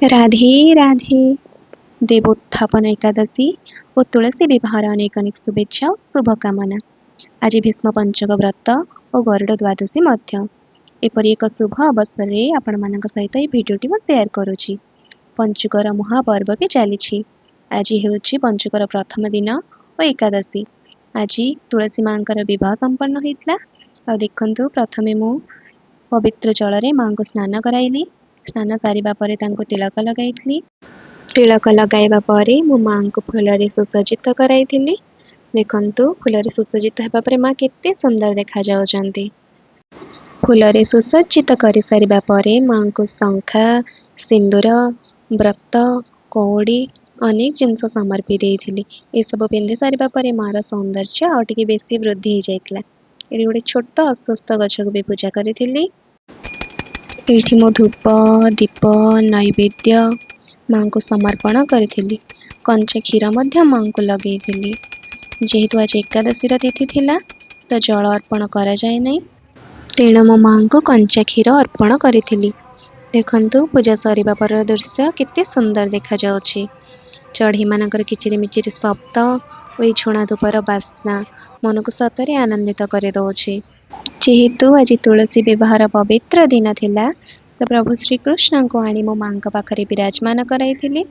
राधे राधे। देवोत्थापन एकादशी और तुलसी विवाहर अनेक अनेक शुभेच्छा और शुभकामना। आज भीष्म पंचक व्रत और गरुड़ द्वादशी मध्य एपरी एक शुभ अवसर में आपण सहित ये भिडटी मैं सेयार करुच्ची। पंचुकर महापर्व भी चली। आज हूँ पंचुकर प्रथम दिन और एकादशी। आज तुलसी माँ बह संपन्न होता। देखु प्रथमे मु पवित्र जल में माँ को स्नान कराइली। स्नान सारिबा परे तांको तिलक लगाई। तिलक लगाइबा परे मो माँ को फूल सुसज्जित कराई। देखु फूल सुसज्जित होगा पर माँ केते सुंदर देखा जाउछंती। फूल सुसज्जित कर सारिबा परे माँ को शंखा सिंदूर व्रत कौड़ी अनेक जिनस समर्पी देइथिली। ए सब पिंधि सारिबा परे मार सौंदर्य और टिके बेसी वृद्धि हो जाइतला। एठी गोटे छोट अस्वस्थ गछ को भी पूजा करिथिली। एठी मो धूप दीप नैवेद्य माँ को समर्पण करी। कंचा क्षीर माँ को लगे। जेहेतु आज एकादशी तिथि थिला तो जल अर्पण करा जाए नहीं। तेणु मो माँ को कंचा क्षीर अर्पण करी। देखंतु पूजा सरिबा पर दृश्य केते सुंदर देखा जाउछि। चढ़ी मानकर किचिरी मिचिरी शब्द और छुणा धूपर बास्ना मन को सतरे आनंदित कर दौछि। जेहेतु आज तुलसी विवाहर पवित्र दिन थिला तो प्रभु श्रीकृष्ण को आनी मो माँ पाखरे विराजमान कराई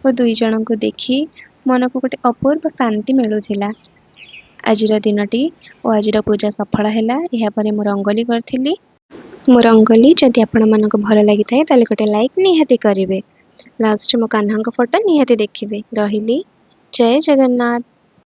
और दुई जन को देखी मन को गोटे अपूर्व शांति मिलूला। आज दिनटी और आज पूजा सफल है। यापर मु रंगोली करी। मो रंगोली जदि आपण मानक भल लगी थाए ताले गोटे लाइक निहाती करेंगे। लास्ट मो कान्हा फोटो निहाती देखिए। रही जय जगन्नाथ।